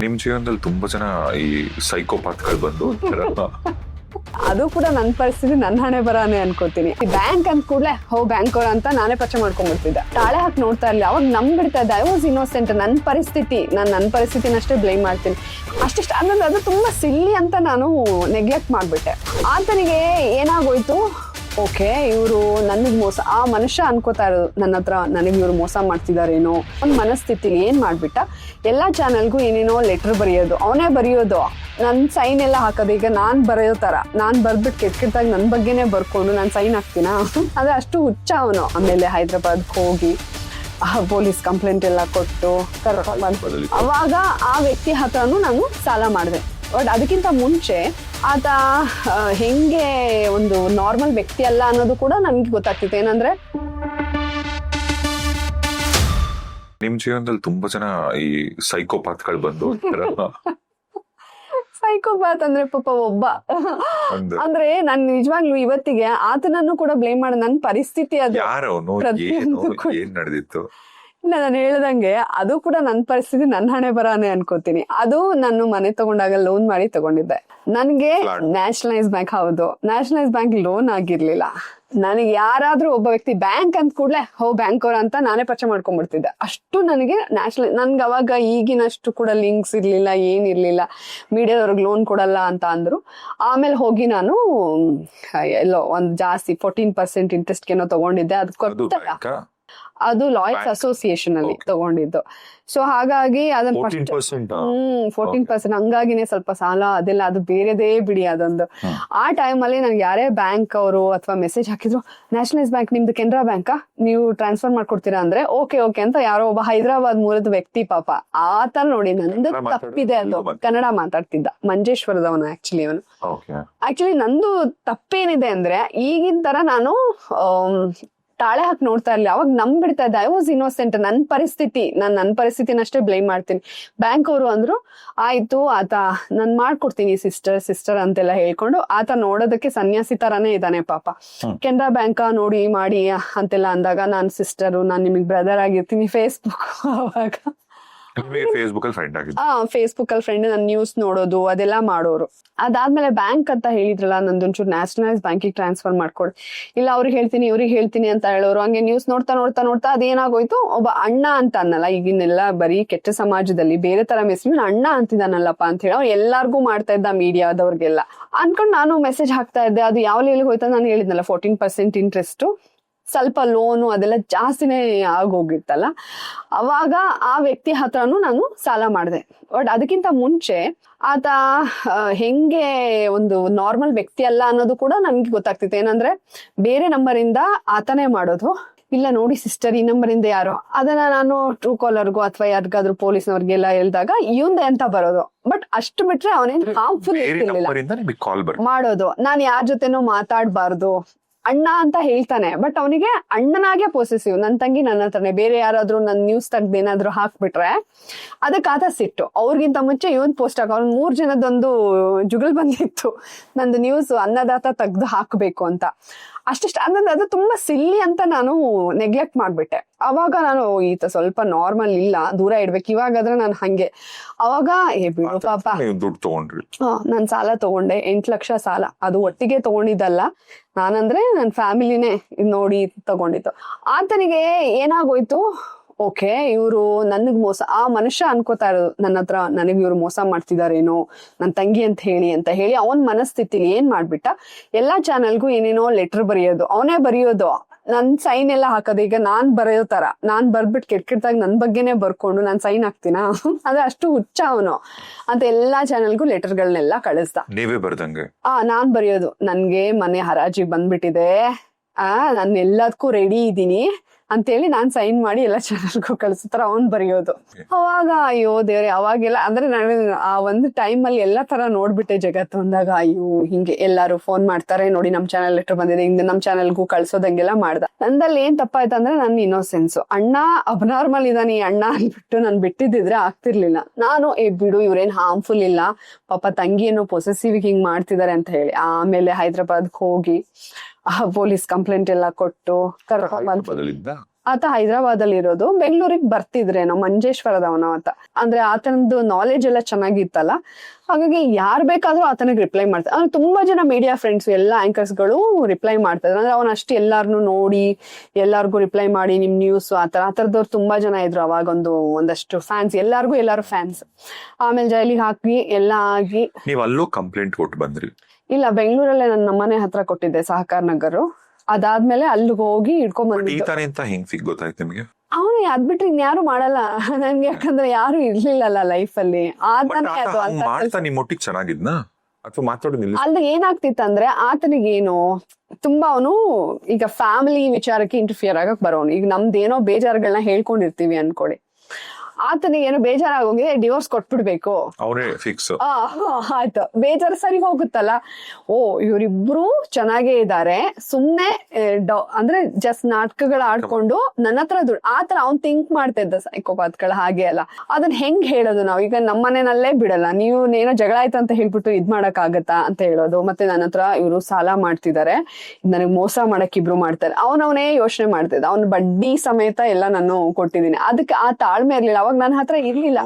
ನಿಮ್ ಜೀವನದಲ್ಲಿ ತುಂಬಾ ಜನ ಈ ಸೈಕೋಪಾತ್ಗಳು ಬಂದು ಅದು ಕೂಡ ನನ್ನ ಪರಿಸ್ಥಿತಿ ನನ್ನ ಹಣೆ ಬರಾನೆ ಅನ್ಕೋತೀನಿ. ಬ್ಯಾಂಕ್ ಅಂದ ಕೂಡಲೇ ಬ್ಯಾಂಕ್ ಅವ್ರ ಅಂತ ನಾನೇ ಪರಿಚಯ ಮಾಡ್ಕೊಂಡ್ಬಿಡ್ತಿದ್ದೆ. ತಾಳೆ ಹಾಕಿ ನೋಡ್ತಾ ಇರ್ಲಿ, ಅವಾಗ ನಂಬಿಡ್ತಾ ಇದ್ದೆ. I was innocent. ನನ್ನ ಪರಿಸ್ಥಿತಿನಷ್ಟೇ ಬ್ಲೇಮ್ ಮಾಡ್ತೀನಿ. ಅಷ್ಟಿಷ್ಟ ಅಂದ್ರೆ ಅದು ತುಂಬಾ ಸಿಲ್ಲಿ ಅಂತ ನಾನು ನೆಗ್ಲೆಕ್ಟ್ ಮಾಡ್ಬಿಟ್ಟೆ. ಆತನಿಗೆ ಏನಾಗೋಯ್ತು, ಓಕೆ ಇವರು ನನಗ್ ಮೋಸ, ಆ ಮನುಷ್ಯ ಅನ್ಕೋತಾ ಇರೋದು ನನ್ನ ಹತ್ರ ನನಗೆ ಇವ್ರು ಮೋಸ ಮಾಡ್ತಿದಾರೇನೋ ಒಂದು ಮನಸ್ಥಿತಿಲಿ ಏನ್ ಮಾಡ್ಬಿಟ್ಟ, ಎಲ್ಲಾ ಚಾನಲ್ಗೂ ಏನೇನೋ ಲೆಟರ್ ಬರೆಯೋದು, ಅವನೇ ಬರೆಯೋದು, ನನ್ನ ಸೈನ್ ಎಲ್ಲ ಹಾಕೋದು. ಈಗ ನಾನ್ ಬರೆಯೋ ತರ ನಾನ್ ಬರ್ಬಿಟ್ಟು ಕೆಟ್ಟಾಗಿ ನನ್ನ ಬಗ್ಗೆನೇ ಬರ್ಕೊಂಡು ನಾನು ಸೈನ್ ಹಾಕ್ತೀನ, ಅದೇ ಅಷ್ಟು ಹುಚ್ಚ ಅವನು. ಆಮೇಲೆ ಹೈದ್ರಾಬಾದ್ ಹೋಗಿ ಪೊಲೀಸ್ ಕಂಪ್ಲೇಂಟ್ ಎಲ್ಲ ಕೊಟ್ಟು ಅವಾಗ ಆ ವ್ಯಕ್ತಿ ಹತ್ರನೂ ನಾನು ಸಾಲ ಮಾಡಿದೆ. ಬಟ್ ಅದಕ್ಕಿಂತ ಮುಂಚೆ ಆತ ಹೆಂಗೆ ಒಂದು ನಾರ್ಮಲ್ ವ್ಯಕ್ತಿ ಅಲ್ಲ ಅನ್ನೋದು ಕೂಡ ನನ್ಗೆ ಗೊತ್ತಾಗ್ತಿತ್ತು. ಏನಂದ್ರೆ ನಿಮ್ ಜೀವನದಲ್ಲಿ ತುಂಬಾ ಜನ ಈ ಸೈಕೋಪಾತ್ಗಳು ಬಂದು ಸೈಕೋಪಾತ್ ಅಂದ್ರೆ ಪಾಪ ಒಬ್ಬ ಅಂದ್ರೆ ನಾನು ನಿಜವಾಗ್ಲೂ ಇವತ್ತಿಗೆ ಆತನನ್ನು ಕೂಡ ಬ್ಲೇಮ್ ಮಾಡ ನನ್ನ ಪರಿಸ್ಥಿತಿ ಅದು. ಯಾರವನು ಏನ್ ನಡೆದಿತ್ತು ಇಲ್ಲ, ನಾನು ಹೇಳ್ದಂಗೆ ಅದು ಕೂಡ ನನ್ನ ಪರಿಸ್ಥಿತಿ ನನ್ನ ಹಣೆ ಬರಾನೆ ಅನ್ಕೋತೀನಿ. ಅದು ನಾನು ಮನೆ ತಗೊಂಡಾಗ ಲೋನ್ ಮಾಡಿ ತಗೊಂಡಿದ್ದೆ. ನನ್ಗೆ ನ್ಯಾಷನಲೈಸ್ ಬ್ಯಾಂಕ್, ಹೌದು ನ್ಯಾಷನಲೈಸ್ ಬ್ಯಾಂಕ್ ಲೋನ್ ಆಗಿರ್ಲಿಲ್ಲ. ನನಗೆ ಯಾರಾದ್ರೂ ಒಬ್ಬ ವ್ಯಕ್ತಿ ಬ್ಯಾಂಕ್ ಅಂದ ಕೂಡಲೇ ಬ್ಯಾಂಕ್ ಅವ್ರ ಅಂತ ನಾನೇ ಪರಿಚಯ ಮಾಡ್ಕೊಂಡ್ಬಿಡ್ತಿದ್ದೆ. ಅಷ್ಟು ನನಗೆ ನನ್ಗೆ ಅವಾಗ ಈಗಿನಷ್ಟು ಕೂಡ ಲಿಂಕ್ಸ್ ಇರ್ಲಿಲ್ಲ, ಏನಿರ್ಲಿಲ್ಲ. ಮೀಡಿಯಾದವ್ರಿಗೆ ಲೋನ್ ಕೊಡಲ್ಲ ಅಂತ ಅಂದ್ರು. ಆಮೇಲೆ ಹೋಗಿ ನಾನು ಎಲ್ಲೋ ಒಂದು ಜಾಸ್ತಿ 14% ಇಂಟ್ರೆಸ್ಟ್ಗೇನೋ ತಗೊಂಡಿದ್ದೆ. ಅದಕ್ಕೆ ಅದು ಲಾಯರ್ಸ್ ಅಸೋಸಿಯೇಷನ್ ಅಲ್ಲಿ ತಗೊಂಡಿದ್ದು. ಸೊ ಹಾಗಾಗಿ ಅದನ್ನ 14%, ಹಂಗಾಗಿನೇ ಸ್ವಲ್ಪ ಸಾಲ ಅದೆಲ್ಲ ಅದು ಬೇರೆದೇ ಬಿಡಿ ಅದೊಂದು. ಆ ಟೈಮ್ ಅಲ್ಲಿ ನನ್ಗೆ ಯಾರೇ ಬ್ಯಾಂಕ್ ಅವರು ಅಥವಾ ಮೆಸೇಜ್ ಹಾಕಿದ್ರು, ನ್ಯಾಷನಲೈಸ್ ಬ್ಯಾಂಕ್ ನಿಮ್ದು ಕೆನರಾ ಬ್ಯಾಂಕಾ, ನೀವು ಟ್ರಾನ್ಸ್ಫರ್ ಮಾಡ್ಕೊಡ್ತೀರಾ ಅಂದ್ರೆ ಓಕೆ ಅಂತ ಯಾರೋ ಒಬ್ಬ ಹೈದರಾಬಾದ್ ಮೂಲದ ವ್ಯಕ್ತಿ ಪಾಪ ಆತ ನೋಡಿ ನಂದು ತಪ್ಪಿದೆ, ಅದು ಕನ್ನಡ ಮಾತಾಡ್ತಿದ್ದ, ಮಂಜೇಶ್ವರದವನು ಆಕ್ಚುಲಿ ಅವನು. ಆಕ್ಚುಲಿ ನಂದು ತಪ್ಪೇನಿದೆ ಅಂದ್ರೆ ಈಗಿನ ತರ ನಾನು ತಾಳೆ ಹಾಕಿ ನೋಡ್ತಾ ಇರ್ಲಿ, ಅವಾಗ ನಂಬಿಡ್ತಾ ಇದ್ದೆ. I was innocent. ನನ್ನ ಪರಿಸ್ಥಿತಿನಷ್ಟೇ ಬ್ಲೇಮ್ ಮಾಡ್ತೀನಿ. ಬ್ಯಾಂಕ್ ಅವರು ಅಂದ್ರು ಆಯ್ತು ಆತ ನಾನ್ ಮಾಡ್ಕೊಡ್ತೀನಿ ಸಿಸ್ಟರ್ ಅಂತೆಲ್ಲ ಹೇಳ್ಕೊಂಡು, ಆತ ನೋಡೋದಕ್ಕೆ ಸನ್ಯಾಸಿ ತರಾನೇ ಇದ್ದಾನೆ ಪಾಪ. ಕೆನರಾ ಬ್ಯಾಂಕ್ ನೋಡಿ ಮಾಡಿ ಅಂತೆಲ್ಲ ಅಂದಾಗ, ನಾನ್ ಸಿಸ್ಟರು, ನಾನ್ ನಿಮಗ್ ಬ್ರದರ್ ಆಗಿರ್ತೀನಿ. ಫೇಸ್ಬುಕ್ ಅವಾಗ ಫೇಸ್ಬುಕ್ ಅಲ್ಲಿ ಫ್ರೆಂಡ್, ನನ್ ನ್ಯೂಸ್ ನೋಡೋದು ಅದೆಲ್ಲ ಮಾಡೋರು. ಅದಾದ್ಮೇಲೆ ಬ್ಯಾಂಕ್ ಅಂತ ಹೇಳಿದ್ರಲ್ಲ, ನಂದೊಂಚೂರು ನ್ಯಾಷನಲೈಸ್ ಬ್ಯಾಂಕಿಗೆ ಟ್ರಾನ್ಸ್ಫರ್ ಮಾಡ್ಕೊಡಿ, ಇಲ್ಲ ಅವ್ರಿಗೆ ಹೇಳ್ತೀನಿ ಇವ್ರಿಗೆ ಹೇಳ್ತೀನಿ ಅಂತ ಹೇಳೋರು. ಹಂಗೆ ನ್ಯೂಸ್ ನೋಡ್ತಾ ಅದೇನಾಗೋಯ್ತು, ಒಬ್ಬ ಅಣ್ಣ ಅಂತ ಅನ್ನಲ್ಲ, ಈಗಿನೆಲ್ಲ ಬರೀ ಕೆಟ್ಟ ಸಮಾಜದಲ್ಲಿ ಬೇರೆ ತರ ಮೆಸೇಜ್ ಅಣ್ಣ ಅಂತಿದ್ದಾನಲ್ಲಪ್ಪ ಅಂತ ಹೇಳಿ ಎಲ್ಲಾರ್ಗೂ ಮಾಡ್ತಾ ಇದ್ದ, ಮೀಡಿಯಾದವ್ರಿಗೆಲ್ಲ ಅನ್ಕೊಂಡ್ ನಾನು ಮೆಸೇಜ್ ಹಾಕ್ತಾ ಇದ್ದೆ. ಅದು ಯಾವ ಲೆವೆಲ್ಗೆ ಹೋಯ್ತಾ, ನಾನು ಹೇಳಿದ್ನಲ್ಲ 14% ಇಂಟ್ರೆಸ್ಟ್, ಸ್ವಲ್ಪ ಲೋನು ಅದೆಲ್ಲ ಜಾಸ್ತಿನೇ ಆಗೋಗಿತ್ತಲ್ಲ. ಅವಾಗ ಆ ವ್ಯಕ್ತಿ ಹತ್ರನೂ ನಾನು ಸಾಲ ಮಾಡಿದೆ. ಬಟ್ ಅದಕ್ಕಿಂತ ಮುಂಚೆ ಆತ ಹೆಂಗೆ ಒಂದು ನಾರ್ಮಲ್ ವ್ಯಕ್ತಿ ಅಲ್ಲ ಅನ್ನೋದು ಕೂಡ ನನ್ಗೆ ಗೊತ್ತಾಗ್ತಿತ್ತು. ಏನಂದ್ರೆ ಬೇರೆ ನಂಬರಿಂದ ಆತನೇ ಮಾಡೋದು, ಇಲ್ಲ ನೋಡಿ ಸಿಸ್ಟರ್ ಈ ನಂಬರ್ ಇಂದ ಯಾರೋ, ಅದನ್ನ ನಾನು ಟ್ರೂ ಕಾಲರ್ಗೂ ಅಥವಾ ಯಾರಿಗಾದ್ರೂ ಪೊಲೀಸ್ನವ್ರಿಗೆಲ್ಲ ಹೇಳ್ದಾಗ ಇವಂದೆ ಅಂತ ಬರೋದು. ಬಟ್ ಅಷ್ಟು ಬಿಟ್ರೆ ಅವನೇನ್ ಹಾರ್ಮ್ಫುಲ್ ಇರ್ತಿರ್ಲಿಲ್ಲ ಮಾಡೋದು. ನಾನು ಯಾರ ಜೊತೆನೂ ಮಾತಾಡ್ಬಾರ್ದು, ಅಣ್ಣ ಅಂತ ಹೇಳ್ತಾನೆ, ಬಟ್ ಅವನಿಗೆ ಅಣ್ಣನಾಗೆ ಪೊಸೆಸಿವ್. ನನ್ ತಂಗಿ ನನ್ನ ಹತ್ರನೇ, ಬೇರೆ ಯಾರಾದ್ರೂ ನನ್ ನ್ಯೂಸ್ ತೆಗ್ದು ಏನಾದ್ರು ಹಾಕ್ಬಿಟ್ರೆ ಅದಕ್ಕೆ ಆತ ಸಿಟ್ಟು. ಅವ್ರಿಗಿಂತ ಮುಂಚೆ ಇವನ್ ಪೋಸ್ಟ್ ಅವ್ನ್ 3 ಜನದೊಂದು ಜುಗಲ್ ಬಂದಿತ್ತು, ನಂದು ನ್ಯೂಸ್ ಅನ್ನದಾತ ತೆಗ್ದು ಹಾಕ್ಬೇಕು ಅಂತ. ಅಷ್ಟಿಷ್ಟ ಅಂದ್ರೆ ಅದು ತುಂಬಾ ಸಿಲ್ಲಿ ಅಂತ ನಾನು ನೆಗ್ಲೆಕ್ಟ್ ಮಾಡ್ಬಿಟ್ಟೆ. ಅವಾಗ ನಾನು ಈತ ಸ್ವಲ್ಪ ನಾರ್ಮಲ್ ಇಲ್ಲ, ದೂರ ಇಡ್ಬೇಕು. ಇವಾಗಾದ್ರೆ ನಾನು ಹಂಗೆ. ಅವಾಗ ಬಿಡು ಪಾಪ, ನಾನ್ ಸಾಲ ತಗೊಂಡೆ 8 ಲಕ್ಷ ಸಾಲ. ಅದು ಒಟ್ಟಿಗೆ ತಗೊಂಡಿದ್ದಲ್ಲ, ನಾನಂದ್ರೆ ನನ್ ಫ್ಯಾಮಿಲಿನೇ ನೋಡಿ ತಗೊಂಡಿದ್ದು. ಆತನಿಗೆ ಏನಾಗೋಯ್ತು, ಓಕೆ ಇವರು ನನಗ್ ಮೋಸ, ಆ ಮನುಷ್ಯ ಅನ್ಕೋತಾ ಇರೋದು ನನ್ನ ಹತ್ರ ನನಗೆ ಇವ್ರು ಮೋಸ ಮಾಡ್ತಿದಾರೇನೋ ನನ್ ತಂಗಿ ಅಂತ ಹೇಳಿ ಅವನ್ ಮನಸ್ಥಿತಿಲಿ ಏನ್ ಮಾಡ್ಬಿಟ್ಟ, ಎಲ್ಲಾ ಚಾನಲ್ಗೂ ಏನೇನೋ ಲೆಟರ್ ಬರೆಯೋದು, ಅವನೇ ಬರೆಯೋದು, ನನ್ ಸೈನ್ ಎಲ್ಲ ಹಾಕೋದು. ಈಗ ನಾನ್ ಬರೆಯೋ ತರ ನಾನ್ ಬರ್ಬಿಟ್ಟು ಕೆಟ್ಟಾಗಿ ನನ್ ಬಗ್ಗೆನೇ ಬರ್ಕೊಂಡು ನಾನ್ ಸೈನ್ ಹಾಕ್ತೀನ, ಅದೇ ಅಷ್ಟು ಹುಚ್ಚ ಅವನು ಅಂತ ಎಲ್ಲಾ ಚಾನಲ್ಗೂ ಲೆಟರ್ಗಳನ್ನೆಲ್ಲ ಕಳಿಸ್ದ. ನೀವೇ ಬರ್ದಂಗೆ ನಾನ್ ಬರೆಯೋದು, ನನ್ಗೆ ಮನೆ ಹರಾಜಿಗೆ ಬಂದ್ಬಿಟ್ಟಿದೆ, ನಾನು ಎಲ್ಲದಕ್ಕೂ ರೆಡಿ ಇದ್ದೀನಿ ಅಂತೇಳಿ ನಾನ್ ಸೈನ್ ಮಾಡಿ ಎಲ್ಲ ಚಾನಲ್ಗೂ ಕಳ್ಸತಾರ ಅವ್ನ್ ಬರೆಯೋದು. ಅವಾಗ ಅಯ್ಯೋ ದೇವ್ರೆ, ಅವಾಗೆಲ್ಲ ಅಂದ್ರೆ ನಾನು ಆ ಒಂದು ಟೈಮ್ ಅಲ್ಲಿ ಎಲ್ಲಾ ತರ ನೋಡ್ಬಿಟ್ಟೆ ಜಗತ್ತು. ಅಂದಾಗ ಅಯ್ಯೋ ಹಿಂಗೆ ಎಲ್ಲಾರು ಫೋನ್ ಮಾಡ್ತಾರೆ, ನೋಡಿ ನಮ್ ಚಾನಲ್ ಲೆಟರ್ ಬಂದಿದೆ, ಹಿಂಗೆ ನಮ್ ಚಾನಲ್ಗೂ ಕಳ್ಸೋದಂಗೆಲ್ಲ ಮಾಡ್ದ. ನಂದಲ್ಲಿ ಏನ್ ತಪ್ಪಾಯ್ತಂದ್ರೆ ನನ್ನ ಇನ್ನೋಸೆನ್ಸ್. ಅಣ್ಣ ಅಬ್ನಾರ್ಮಲ್ ಇದಾನೆ ಅಣ್ಣ ಅನ್ಬಿಟ್ಟು ನಾನು ಬಿಟ್ಟಿದ್ರೆ ಆಗ್ತಿರ್ಲಿಲ್ಲ. ನಾನು ಬಿಡು ಇವ್ರೇನ್ ಹಾರ್ಮ್ಫುಲ್ ಇಲ್ಲ, ಪಾಪ ತಂಗಿ ಏನೋ ಪೊಸೆಸಿವ್ ಹಿಂಗ್ ಮಾಡ್ತಿದಾರೆ ಅಂತ ಹೇಳಿ ಆಮೇಲೆ ಹೈದ್ರಾಬಾದ್ ಹೋಗಿ ಪೊಲೀಸ್ ಕಂಪ್ಲೇಂಟ್ ಎಲ್ಲ ಕೊಟ್ಟು ಆತ ಹೈದರಾಬಾದ್ ಅಲ್ಲಿ ಇರೋದು, ಬೆಂಗಳೂರಿಗೆ ಬರ್ತಿದ್ರೇನೋ, ಮಂಜೇಶ್ವರದವನೋ ಆತ. ಅಂದ್ರೆ ಆತನದ್ದು ನಾಲೆಜ್ ಎಲ್ಲ ಚೆನ್ನಾಗಿತ್ತಲ್ಲ, ಹಾಗಾಗಿ ಯಾರ್ ಬೇಕಾದ್ರೂ ಆತನಿಗೆ ರಿಪ್ಲೈ ಮಾಡ್ತಾರೆ. ಅಂದ್ರೆ ತುಂಬಾ ಜನ ಮೀಡಿಯಾ ಫ್ರೆಂಡ್ಸ್ ಎಲ್ಲ ಆಂಕರ್ಸ್ ಗಳು ರಿಪ್ಲೈ ಮಾಡ್ತಾರೆ. ಅಂದ್ರೆ ಅವನ ಅಷ್ಟು ಎಲ್ಲಾರ್ನು ನೋಡಿ ಎಲ್ಲಾರ್ಗು ರಿಪ್ಲೈ ಮಾಡಿ ನಿಮ್ ನ್ಯೂಸ್ ಆತರದವ್ರು ತುಂಬಾ ಜನ ಇದ್ರು ಅವಾಗ. ಒಂದಷ್ಟು ಫ್ಯಾನ್ಸ್, ಎಲ್ಲಾರು ಫ್ಯಾನ್ಸ್. ಆಮೇಲೆ ಜೈಲಿಗೆ ಹಾಕಿ ಎಲ್ಲ ಆಗಿ. ನೀವ್ ಅಲ್ಲೂ ಕಂಪ್ಲೇಂಟ್ ಕೊಟ್ಟು ಬಂದ್ರಿ? ಇಲ್ಲ, ಬೆಂಗಳೂರಲ್ಲೇ ನನ್ನ ಮನೆ ಹತ್ರ ಕೊಟ್ಟಿದ್ದೆ, ಸಹಕಾರ ನಗರ್. ಅದಾದ್ಮೇಲೆ ಅಲ್ಲಿಗೆ ಹೋಗಿ ಇಟ್ಕೊಂಡ್ ಬಂದಿದ್ದೆ. ಈ ತರ ಅಂತ ಹೆಂಗ್ ಗೊತ್ತಾಯ್ತು ನಿಮ್ಗೆ? ಅವನು ಅದ್ ಬಿಟ್ರೆ ಇನ್ಯಾರು ಮಾಡಲ್ಲ ನನ್ಗೆ, ಯಾಕಂದ್ರೆ ಯಾರು ಇರ್ಲಿಲ್ಲಲ್ಲ ಲೈಫ್ ಅಲ್ಲಿ. ಆತನೇ ಅದು ಮಾಡ್ತಾ ನಿಮ್ ಒಟ್ಟಿಗೆ ಚೆನ್ನಾಗಿದ್ನ ಅಥವಾ ಮಾತಾಡೋದು? ಅಲ್ಲಿ ಏನಾಗ್ತಿತ್ತಂದ್ರೆ ಆತನಿಗೇನು ತುಂಬಾ ಅವನು ಈಗ ಫ್ಯಾಮಿಲಿ ವಿಚಾರಕ್ಕೆ ಇಂಟರ್ಫಿಯರ್ ಆಗಕ್ ಬರೋನು. ಈಗ ನಮ್ದೇನೋ ಬೇಜಾರುಗಳನ್ನ ಹೇಳ್ಕೊಂಡಿರ್ತೀವಿ ಅನ್ಕೊಳ್ಳಿ, ಆತನಿಗೆ ಏನೋ ಬೇಜಾರಾಗೋಗಿದೆ, ಡಿವೋರ್ಸ್ ಕೊಟ್ಬಿಡ್ಬೇಕು, ಅವರೇ ಫಿಕ್ಸ್. ಆಯ್ತು, ಬೇಜಾರು ಸರಿ ಹೋಗುತ್ತಲ್ಲ. ಓ ಇವರಿಬ್ರು ಚೆನ್ನಾಗೇ ಇದ್ದಾರೆ, ಸುಮ್ನೆ ಅಂದ್ರೆ ಜಸ್ಟ್ ನಾಟಕಗಳು ಆಡ್ಕೊಂಡು ನನ್ನ ಹತ್ರ ದುಡ್ಡು, ಆತರ ಅವ್ನ್ ಥಿಂಕ್ ಮಾಡ್ತಾ ಇದ್ದ ಸೈಕೋಪಾತ್ಗಳು. ಹಾಗೆ ಅಲ್ಲ, ಅದನ್ನ ಹೆಂಗ್ ಹೇಳೋದು ನಾವು? ಈಗ ನಮ್ಮ ಮನೆಯಲ್ಲೇ ಬಿಡಲ್ಲ, ನೀವು ಏನೋ ಜಗಳ ಆಯ್ತು ಅಂತ ಹೇಳ್ಬಿಟ್ಟು ಇದ್ ಮಾಡಕ್ ಆಗತ್ತಾ ಅಂತ ಹೇಳೋದು. ಮತ್ತೆ ನನ್ನ ಹತ್ರ ಇವ್ರು ಸಾಲ ಮಾಡ್ತಿದ್ದಾರೆ, ನನಗ್ ಮೋಸ ಮಾಡಕ್ ಇಬ್ರು ಮಾಡ್ತಾರೆ, ಅವನವನೇ ಯೋಚನೆ ಮಾಡ್ತಿದ್ದ. ಅವ್ನ ಬಡ್ಡಿ ಸಮೇತ ಎಲ್ಲ ನಾನು ಕೊಟ್ಟಿದ್ದೀನಿ. ಅದಕ್ಕೆ ಆ ತಾಳ್ಮೆ ಇರ್ಲಿಲ್ಲ ಅವಾಗ ನನ್ನ ಹತ್ರ ಇರ್ಲಿಲ್ಲ.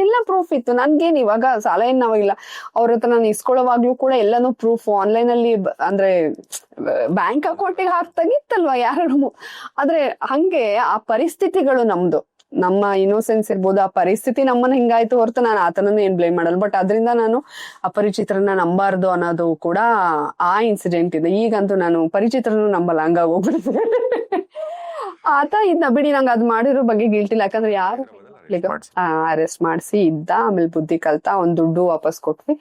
ಎಲ್ಲ ಪ್ರೂಫ್ ಇತ್ತು ನನ್ಗೇನ್. ಇವಾಗ ಸಾಲ ಏನ್ ನಾವಾಗಿಲ್ಲ, ಅವ್ರ ಹತ್ರ ನಾನು ಇಸ್ಕೊಳ್ಳೋವಾಗ್ಲೂ ಕೂಡ ಎಲ್ಲಾನು ಪ್ರೂಫ್ ಆನ್ಲೈನ್ ಅಲ್ಲಿ, ಅಂದ್ರೆ ಬ್ಯಾಂಕ್ ಅಕೌಂಟಿಗೆ ಹಾಕ್ತಾಗಿತ್ತಲ್ವಾ ಯಾರು. ಆದ್ರೆ ಹಂಗೆ ಆ ಪರಿಸ್ಥಿತಿಗಳು ನಮ್ದು, ನಮ್ಮ ಇನ್ನೋಸೆನ್ಸ್ ಇರ್ಬೋದು, ಆ ಪರಿಸ್ಥಿತಿ ನಮ್ಮನ್ನ ಹಿಂಗಾಯ್ತು ಹೊರತು ನಾನು ಆತನನ್ನು ಏನ್ ಬ್ಲೇಮ್ ಮಾಡಲ್ಲ. ಬಟ್ ಅದರಿಂದ ನಾನು ಅಪರಿಚಿತರನ್ನ ನಂಬಾರ್ದು ಅನ್ನೋದು ಕೂಡ ಆ ಇನ್ಸಿಡೆಂಟ್ ಇದೆ. ಈಗಂತೂ ನಾನು ಪರಿಚಿತರನ್ನು ನಂಬಲ್ಲ, ಹಂಗಾಗಿ ಹೋಗ್ಬಿಡ್ತೀನಿ. ಆತ ಇದನ್ನ ಬಿಡಿ, ನಂಗೆ ಅದ್ ಮಾಡಿರೋ ಬಗ್ಗೆ ಗಿಲ್ಟಿಲ್ಲ, ಯಾಕಂದ್ರೆ ಯಾರು ಅರೆಸ್ಟ್ ಮಾಡಿಸಿ ಇದ್ದ. ಆಮೇಲೆ ಬುದ್ಧಿ ಕಲ್ತ, ಅವ್ನ್ ದುಡ್ಡು ವಾಪಸ್ ಕೊಟ್ವಿ.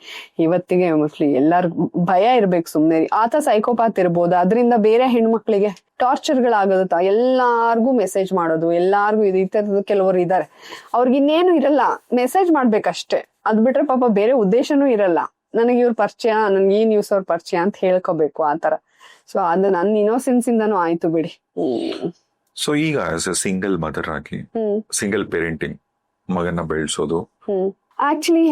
ಇವತ್ತಿಗೆ ಮೋಸ್ಟ್ಲಿ ಎಲ್ಲಾರ್ಗು ಭಯ ಇರ್ಬೇಕು ಸುಮ್ನೆ. ಆತ ಸೈಕೋಪಾತ್ ಇರ್ಬೋದು, ಅದರಿಂದ ಬೇರೆ ಹೆಣ್ಮಕ್ಳಿಗೆ ಟಾರ್ಚರ್ಗಳಾಗೋದು, ಎಲ್ಲಾರ್ಗು ಮೆಸೇಜ್ ಮಾಡೋದು, ಎಲ್ಲಾರ್ಗು ಈ ತರದ ಕೆಲವರು ಇದಾರೆ, ಅವ್ರಿಗೆ ಇನ್ನೇನು ಇರಲ್ಲ, ಮೆಸೇಜ್ ಮಾಡ್ಬೇಕಷ್ಟೇ. ಅದ್ ಬಿಟ್ರೆ ಪಾಪ ಬೇರೆ ಉದ್ದೇಶನೂ ಇರಲ್ಲ. ನನಗೆ ಇವ್ರ ಪರಿಚಯ, ನನ್ಗೆ ಈ ನ್ಯೂಸ್ ಅವ್ರ ಪರಿಚಯ ಅಂತ ಹೇಳ್ಕೋಬೇಕು, ಆತರ. ಸೊ ಅದು ನನ್ನ ಇನ್ನೋಸೆನ್ಸ್ ಇಂದಾನು ಆಯ್ತು ಬಿಡಿ. ಸೊ ಈಗ ಆಸ್ ಎ ಸಿಂಗಲ್ ಮದರ್ ಆಗಿ, ಸಿಂಗಲ್ ಪೇರೆಂಟಿಂಗ್, ಮಗನ ಬೆಳೆಸೋದು, ಆಕ್ಚುಲಿ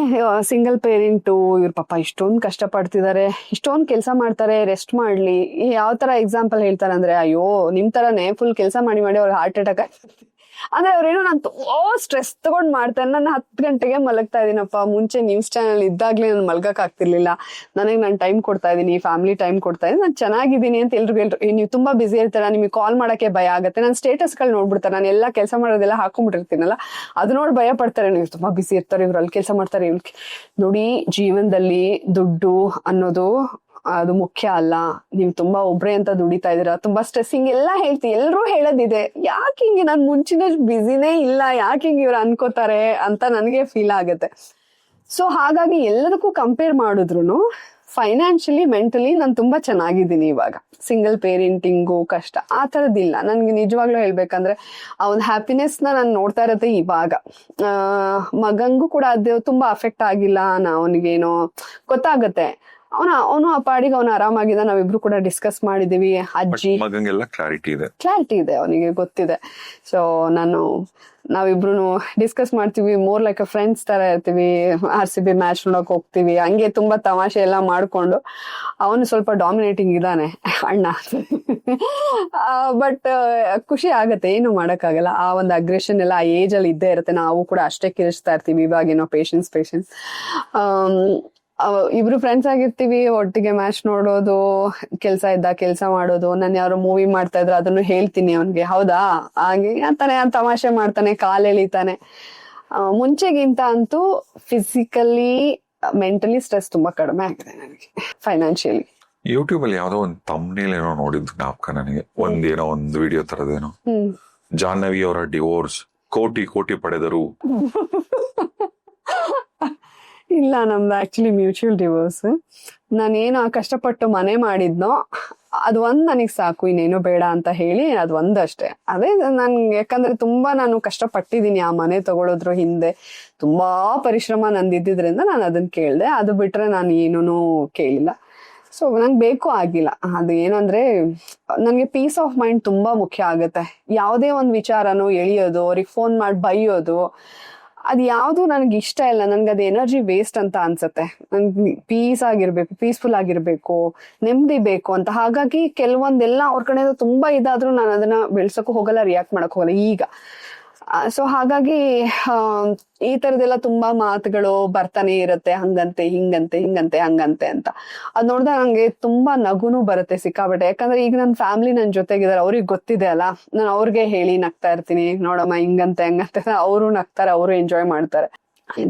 ಸಿಂಗಲ್ ಪೇರೆಂಟು ಇವ್ರ ಪಾಪ ಇಷ್ಟೊಂದು ಕಷ್ಟ ಪಡ್ತಿದ್ದಾರೆ, ಇಷ್ಟೊಂದು ಕೆಲಸ ಮಾಡ್ತಾರೆ, ರೆಸ್ಟ್ ಮಾಡ್ಲಿ. ಯಾವ ತರ ಎಕ್ಸಾಂಪಲ್ ಹೇಳ್ತಾರೆ ಅಂದ್ರೆ, ಅಯ್ಯೋ ನಿಮ್ ತರನೇ ಫುಲ್ ಕೆಲಸ ಮಾಡಿ ಅವ್ರಿಗೆ ಹಾರ್ಟ್ ಅಟ್ಯಾಕ್ ಅಂದ್ರೆ ಅವ್ರೇನೋ ನಾನು ತುಂಬಾ ಸ್ಟ್ರೆಸ್ ತಗೊಂಡ್ ಮಾಡ್ತಾರೆ. ನಾನು 10 ಗಂಟೆಗೆ ಮಲಗ್ತಾ ಇದೀನಪ್ಪ, ಮುಂಚೆ ನ್ಯೂಸ್ ಚಾನಲ್ ಇದ್ದಾಗ್ಲೇ ನಾನು ಮಲ್ಗಕ್ ಆಗ್ತಿರ್ಲಿಲ್ಲ, ನನಗೆ ನಾನು ಟೈಮ್ ಕೊಡ್ತಾ ಇದೀನಿ, ಫ್ಯಾಮಿಲಿ ಟೈಮ್ ಕೊಡ್ತಾ ಇದೀನಿ, ನಾನು ಚೆನ್ನಾಗಿದ್ದೀನಿ ಅಂತ ಎಲ್ರಿಗೂ ನೀವು ತುಂಬಾ ಬಿಸಿ ಇರ್ತೀರ, ನಿಮಗೆ ಕಾಲ್ ಮಾಡಕ್ಕೆ ಭಯ ಆಗುತ್ತೆ. ನಾನು ಸ್ಟೇಟಸ್ಗಳು ನೋಡ್ಬಿಡ್ತಾರೆ, ನಾನು ಎಲ್ಲಾ ಕೆಲಸ ಮಾಡೋದೆಲ್ಲ ಹಾಕೊಂಡ್ಬಿಟ್ಟಿರ್ತೀನಲ್ಲ, ಅದು ನೋಡಿ ಭಯ ಪಡ್ತಾರೆ, ನೀವು ತುಂಬಾ ಬಿಸಿ ಇರ್ತಾರೆ, ಇವ್ರು ಅಲ್ಲಿ ಕೆಲಸ ಮಾಡ್ತಾರೆ, ಇವ್ರಿಗೆ. ನೋಡಿ, ಜೀವನದಲ್ಲಿ ದುಡ್ಡು ಅನ್ನೋದು ಅದು ಮುಖ್ಯ ಅಲ್ಲ. ನೀವು ತುಂಬಾ ಒಬ್ರೆ ಅಂತ ದುಡಿತಾ ಇದೀರಾ, ತುಂಬಾ ಸ್ಟ್ರೆಸ್ಸಿಂಗ್ ಎಲ್ಲ ಹೇಳ್ತೀವಿ, ಎಲ್ರೂ ಹೇಳೋದಿದೆ. ಯಾಕೆ ಹಿಂಗೆ ನಾನು ಮುಂಚಿನ ಬಿಸಿನೇ ಇಲ್ಲ, ಯಾಕೆ ಹಿಂಗೆ ಇವ್ರು ಅನ್ಕೋತಾರೆ ಅಂತ ನನಗೆ ಫೀಲ್ ಆಗುತ್ತೆ. ಸೊ ಹಾಗಾಗಿ ಎಲ್ಲದಕ್ಕೂ ಕಂಪೇರ್ ಮಾಡಿದ್ರು ಫೈನಾನ್ಷಿಯಲಿ, ಮೆಂಟಲಿ ನಾನು ತುಂಬಾ ಚೆನ್ನಾಗಿದ್ದೀನಿ ಇವಾಗ. ಸಿಂಗಲ್ ಪೇರೆಂಟಿಂಗು ಕಷ್ಟ ಆ ಥರದ್ದಿಲ್ಲ. ನನ್ಗೆ ನಿಜವಾಗ್ಲೂ ಹೇಳ್ಬೇಕಂದ್ರೆ ಆ ಒಂದು ಹ್ಯಾಪಿನೆಸ್ ನಾನು ನೋಡ್ತಾ ಇರತ್ತೆ ಇವಾಗ. ಮಗಂಗೂ ಕೂಡ ಅದು ತುಂಬಾ ಅಫೆಕ್ಟ್ ಆಗಿಲ್ಲ, ಅವನಿಗೇನೋ ಗೊತ್ತಾಗತ್ತೆ, ಅವನು ಆ ಪಾಡಿಗೆ ಅವನು ಆರಾಮಾಗಿದ್ದ. ನಾವಿಬ್ರು ಕೂಡ ಡಿಸ್ಕಸ್ ಮಾಡಿದೀವಿ. ಅಜ್ಜಿ ಮಗಂಗೆಲ್ಲ ಕ್ಲಾರಿಟಿ ಇದೆ, ಅವನಿಗೆ ಗೊತ್ತಿದೆ. ಸೊ ನಾವಿಬ್ರು ಡಿಸ್ಕಸ್ ಮಾಡ್ತೀವಿ, ಮೋರ್ ಲೈಕ್ ಫ್ರೆಂಡ್ಸ್ ತರ ಇರ್ತೀವಿ. RCB ಮ್ಯಾಚ್ ನೋಡಕ್ ಹೋಗ್ತೀವಿ, ಹಂಗೆ ತುಂಬಾ ತಮಾಷೆ ಎಲ್ಲ ಮಾಡ್ಕೊಂಡು. ಅವನು ಸ್ವಲ್ಪ ಡಾಮಿನೇಟಿಂಗ್ ಇದ್ದಾನೆ ಅಣ್ಣ, ಬಟ್ ಖುಷಿ ಆಗತ್ತೆ, ಏನು ಮಾಡಕ್ಕಾಗಲ್ಲ. ಆ ಒಂದು ಅಗ್ರೆಷನ್ ಎಲ್ಲ ಆ ಏಜ್ ಅಲ್ಲಿ ಇದ್ದೇ ಇರುತ್ತೆ. ನಾವು ಕೂಡ ಅಷ್ಟೇ ಕಿರಿಸ್ತಾ ಇರ್ತೀವಿ. ಇವಾಗೇನೋ ಪೇಷನ್ಸ್. ಇಬ್ರು ಫ್ರೆಂಡ್ಸ್ ಆಗಿರ್ತೀವಿ, ಒಟ್ಟಿಗೆ ಮ್ಯಾಚ್ ನೋಡೋದು, ಕೆಲ್ಸ ಇದ್ದ ಕೆಲ್ಸ ಮಾಡೋದು. ನಾನು ಯಾರೋ ಮೂವಿ ಮಾಡ್ತಾ ಇದ್ರೆ ಅದನ್ನು ಹೇಳ್ತೀನಿ ಅವನ್ಗೆ, ಹೌದಾ ಹಾಗೆ ಅಂತಾನೆ, ತಮಾಷೆ ಮಾಡ್ತಾನೆ, ಕಾಲ್ ಎಳಿತಾನೆ. ಮುಂಚೆಗಿಂತ ಅಂತೂ ಫಿಸಿಕಲಿ, ಮೆಂಟಲಿ ಸ್ಟ್ರೆಸ್ ತುಂಬಾ ಕಡಿಮೆ ಆಗಿದೆ ನನಗೆ. ಫೈನಾನ್ಷಿಯಲಿ ಯೂಟ್ಯೂಬ್ ಅಲ್ಲಿ ಯಾವ್ದೋ ಒಂದು ತಮ್ನೇಲ್ ಏನೋ ನೋಡಿದ್ದು ಜ್ಞಾಪಕ ನನಗೆ, ಒಂದು ವಿಡಿಯೋ ತರದೇನೋ, ಜಾಹ್ನವಿ ಅವರ ಡಿವೋರ್ಸ್, ಕೋಟಿ ಪಡೆದರು. ಇಲ್ಲ, ನಮ್ದು ಆಕ್ಚುಲಿ ಮ್ಯೂಚುವಲ್ ಡಿವೋರ್ಸ್. ನಾನೇನು ಕಷ್ಟಪಟ್ಟು ಮನೆ ಮಾಡಿದ್ನೋ ಅದು ಒಂದ್ ನನಗ್ ಸಾಕು, ಇನ್ನೇನು ಬೇಡ ಅಂತ ಹೇಳಿ ಅದು ಒಂದಷ್ಟೇ. ಅದೇ ನನ್ಗೆ, ಯಾಕಂದ್ರೆ ತುಂಬಾ ನಾನು ಕಷ್ಟಪಟ್ಟಿದ್ದೀನಿ ಆ ಮನೆ ತಗೊಳೋದ್ರ ಹಿಂದೆ. ತುಂಬಾ ಪರಿಶ್ರಮ ನಂದಿದ್ದಿದ್ರಿಂದ ನಾನು ಅದನ್ನ ಕೇಳ್ದೆ. ಅದು ಬಿಟ್ರೆ ನಾನು ಏನೂ ಕೇಳಿಲ್ಲ. ಸೊ ನಂಗೆ ಬೇಕು ಆಗಿಲ್ಲ. ಅದು ಏನಂದ್ರೆ ನನ್ಗೆ ಪೀಸ್ ಆಫ್ ಮೈಂಡ್ ತುಂಬಾ ಮುಖ್ಯ ಆಗುತ್ತೆ. ಯಾವುದೇ ಒಂದು ವಿಚಾರನೋ ಎಳಿಯೋದು, ಅವ್ರಿಗೆ ಫೋನ್ ಮಾಡಿ ಬೈಯೋದು, ಅದ್ ಯಾವ್ದು ನನಗೆ ಇಷ್ಟ ಇಲ್ಲ. ನನ್ಗೆ ಅದು ಎನರ್ಜಿ ವೇಸ್ಟ್ ಅಂತ ಅನ್ಸತ್ತೆ. ನನ್ಗೆ ಪೀಸ್ ಆಗಿರ್ಬೇಕು, ಪೀಸ್ಫುಲ್ ಆಗಿರ್ಬೇಕು, ನೆಮ್ಮದಿ ಬೇಕು ಅಂತ. ಹಾಗಾಗಿ ಕೆಲವೊಂದೆಲ್ಲ ಅವ್ರ ಕಡೆಯಿಂದ ತುಂಬಾ ಇದಾದ್ರೂ ನಾನು ಅದನ್ನ ಬೆಳ್ಸಕ್ಕೂ ಹೋಗಲ್ಲ, ರಿಯಾಕ್ಟ್ ಮಾಡಕ್ ಹೋಗಲ್ಲ ಈಗ. ಸೊ ಹಾಗಾಗಿ ಈ ತರದೆಲ್ಲ ತುಂಬಾ ಮಾತುಗಳು ಬರ್ತಾನೆ ಇರತ್ತೆ, ಹಂಗಂತೆ ಹಿಂಗಂತೆ ಹಂಗಂತೆ ಅಂತ. ಅದ್ ನೋಡಿದಾಗ ನಂಗೆ ತುಂಬಾ ನಗುನು ಬರುತ್ತೆ ಸಿಕ್ಕಾಬಟ್ಟೆ. ಯಾಕಂದ್ರೆ ಈಗ ನನ್ ಫ್ಯಾಮಿಲಿ ನನ್ ಜೊತೆಗಿದಾರೆ, ಅವ್ರಿಗೆ ಗೊತ್ತಿದೆ ಅಲ್ಲ, ನಾನು ಅವ್ರಿಗೆ ಹೇಳಿ ನಗ್ತಾ ಇರ್ತೀನಿ, ನೋಡಮ್ಮ ಹಿಂಗಂತೆ ಹಂಗಂತೆ, ಅವರು ನಗ್ತಾರೆ, ಅವರು ಎಂಜಾಯ್ ಮಾಡ್ತಾರೆ.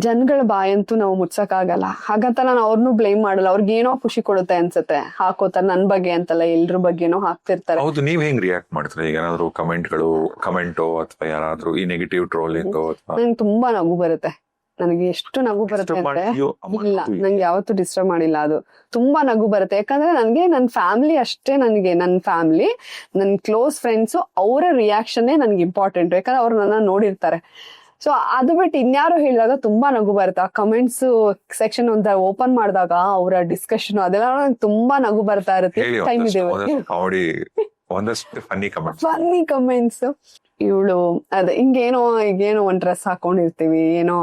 ಜನಗಳ ಬಾಯಂತೂ ನಾವು ಮುಚ್ಚಕ್ಕಾಗಲ್ಲ. ಹಾಗಂತ ನಾನು ಅವ್ರನ್ನೂ ಬ್ಲೇಮ್ ಮಾಡಲ್ಲ. ಅವ್ರಿಗೆ ಏನೋ ಖುಷಿ ಕೊಡುತ್ತೆ ಅನ್ಸುತ್ತೆ, ಹಾಕೋತಾರೆ. ನನ್ ಬಗ್ಗೆ ಅಂತಲ್ಲ, ಎಲ್ರ ಬಗ್ಗೆನೋ ಹಾಕ್ತಿರ್ತಾರೆ. ಹೌದು, ನೀವ್ ಹೆಂಗ್ ರಿಯಾಕ್ಟ್ ಮಾಡ್ತೀರಾ? ಈಗ ಏನಾದ್ರು ಕಮೆಂಟೋ ಅಥವಾ ಯಾರಾದ್ರೂ ಈ ನೆಗೆಟಿವ್ ಟ್ರೋಲಿಂಗೋ? ನಂಗೆ ತುಂಬಾ ನಗು ಬರುತ್ತೆ. ನನಗೆ ಎಷ್ಟು ನಗು ಬರುತ್ತೆ ಅಂದ್ರೆ, ಇಲ್ಲ ನಂಗೆ ಯಾವತ್ತೂ ಡಿಸ್ಟರ್ಬ್ ಮಾಡಿಲ್ಲ. ಅದು ತುಂಬಾ ನಗು ಬರುತ್ತೆ. ಯಾಕಂದ್ರೆ ನನ್ಗೆ ನನ್ ಫ್ಯಾಮಿಲಿ ಅಷ್ಟೇ, ನನಗೆ ನನ್ ಫ್ಯಾಮಿಲಿ, ನನ್ ಕ್ಲೋಸ್ ಫ್ರೆಂಡ್ಸ್, ಅವರ ರಿಯಾಕ್ಷನ್ನೇ ನನ್ಗೆ ಇಂಪಾರ್ಟೆಂಟ್. ಯಾಕಂದ್ರೆ ಅವ್ರು ನನ್ನ ನೋಡಿರ್ತಾರೆ. ಸೊ ಅದು ಬಿಟ್ಟು ಇನ್ಯಾರು ಹೇಳಿದಾಗ ತುಂಬಾ ನಗು ಬರುತ್ತೆ. ಆ ಕಮೆಂಟ್ಸ್ ಸೆಕ್ಷನ್ ಒಂದ್ ಓಪನ್ ಮಾಡಿದಾಗ ಅವರ ಡಿಸ್ಕಷನ್ ಅದೆಲ್ಲ ನಂಗೆ ತುಂಬಾ ನಗು ಬರ್ತಾ ಇರುತ್ತೆ. ಟೈಮ್ ಇದೆ, ಫನ್ನಿ ಕಮೆಂಟ್ಸ್. ಇವಳು ಹಿಂಗೇನೋ ಈಗೇನೋ ಒಂದ್ ಡ್ರೆಸ್ ಹಾಕೊಂಡಿರ್ತೀವಿ, ಏನೋ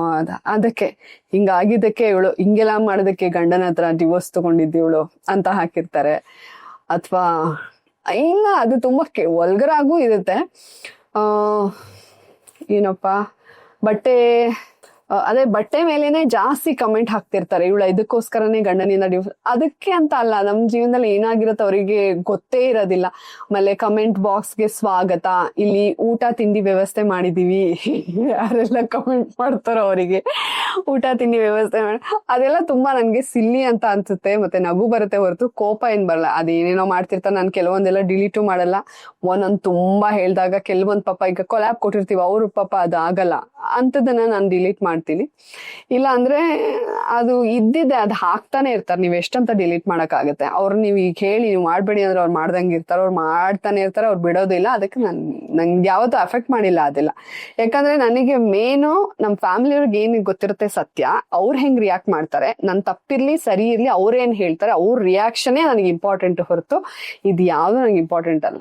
ಅದಕ್ಕೆ ಹಿಂಗಾಗಿದ್ದಕ್ಕೆ ಇವಳು ಹಿಂಗೆಲ್ಲ ಮಾಡೋದಕ್ಕೆ ಗಂಡನ ಹತ್ರ ಡಿವೋರ್ಸ್ ತಗೊಂಡಿದ್ದಿ ಇವಳು ಅಂತ ಹಾಕಿರ್ತಾರೆ. ಅಥವಾ ಇಲ್ಲ, ಅದು ತುಂಬಾ ವಲ್ಗರಾಗೂ ಇರುತ್ತೆ. ಏನಪ್ಪಾ, ಬಟ್ಟೆ ಮೇಲೇನೆ ಜಾಸ್ತಿ ಕಮೆಂಟ್ ಹಾಕ್ತಿರ್ತಾರೆ. ಇವಳ ಇದಕ್ಕೋಸ್ಕರನೇ ಗಂಡನಿಂದ ಡಿವೋರ್ಸ್. ಅದಕ್ಕೆ ಅಂತ ಅಲ್ಲ, ನಮ್ ಜೀವನದಲ್ಲಿ ಏನಾಗಿರುತ್ತೆ ಅವರಿಗೆ ಗೊತ್ತೇ ಇರೋದಿಲ್ಲ. ಆಮೇಲೆ ಕಮೆಂಟ್ ಬಾಕ್ಸ್ಗೆ ಸ್ವಾಗತ, ಇಲ್ಲಿ ಊಟ ತಿಂಡಿ ವ್ಯವಸ್ಥೆ ಮಾಡಿದೀವಿ, ಯಾರೆಲ್ಲ ಕಮೆಂಟ್ ಮಾಡ್ತಾರೋ ಅವರಿಗೆ ಊಟ ತಿಂಡಿ ವ್ಯವಸ್ಥೆ ಮಾಡಿ, ಅದೆಲ್ಲ ತುಂಬಾ ನನ್ಗೆ ಸಿಲ್ಲಿ ಅಂತ ಅನ್ಸುತ್ತೆ. ಮತ್ತೆ ನಗು ಬರುತ್ತೆ ಹೊರತು ಕೋಪ ಏನ್ ಬರಲ್ಲ. ಅದೇನೇನೋ ಮಾಡ್ತಿರ್ತಾರೆ. ನಾನು ಕೆಲವೊಂದೆಲ್ಲ ಡಿಲೀಟು ಮಾಡಲ್ಲ. ಒಂದೊಂದ್ ತುಂಬಾ ಹೇಳ್ದಾಗ ಕೆಲವೊಂದ್ ಪಾಪ ಈಗ ಕೊಲ್ಯಾಬ್ ಕೊಟ್ಟಿರ್ತೀವಿ, ಅವ್ರ ಪಾಪ ಅದಾಗಲ್ಲ ಅಂತದನ್ನ ನಾನು ಡಿಲೀಟ್ ಮಾಡ್ತೀನಿ. ಇಲ್ಲ ಅಂದ್ರೆ ಅದು ಇದ್ದಿದ್ದೆ, ಅದು ಹಾಕ್ತಾನೆ ಇರ್ತಾರೆ. ನೀವ್ ಎಷ್ಟಂತ ಡಿಲೀಟ್ ಮಾಡಕ್ ಆಗುತ್ತೆ? ಅವ್ರು ನೀವ್ ಈಗ ಹೇಳಿ ನೀವು ಮಾಡ್ಬೇಡಿ ಅಂದ್ರೆ ಅವ್ರು ಮಾಡ್ದಂಗೆ ಇರ್ತಾರೆ. ಅವ್ರು ಮಾಡ್ತಾನೆ ಇರ್ತಾರೆ, ಅವ್ರು ಬಿಡೋದಿಲ್ಲ. ಅದಕ್ಕೆ ನಂಗೆ ಯಾವತ್ತೂ ಅಫೆಕ್ಟ್ ಮಾಡಿಲ್ಲ ಅದೆಲ್ಲ. ಯಾಕಂದ್ರೆ ನನಗೆ ಮೇನು ನಮ್ ಫ್ಯಾಮಿಲಿಯವ್ರಿಗೆ ಏನ್ ಗೊತ್ತಿರುತ್ತೆ ಸತ್ಯ. ಅವ್ರು ಹೆಂಗ್ ರಿಯಾಕ್ಟ್ ಮಾಡ್ತಾರೆ, ನನ್ ತಪ್ಪಿರ್ಲಿ ಸರಿ ಇರ್ಲಿ, ಅವ್ರೇನ್ ಹೇಳ್ತಾರೆ, ಅವ್ರ ರಿಯಾಕ್ಷನ್ನೇ ನನಗೆ ಇಂಪಾರ್ಟೆಂಟ್ ಹೊರತು ಇದು ಯಾವ್ದು ನನಗೆ ಇಂಪಾರ್ಟೆಂಟ್ ಅಲ್ಲ.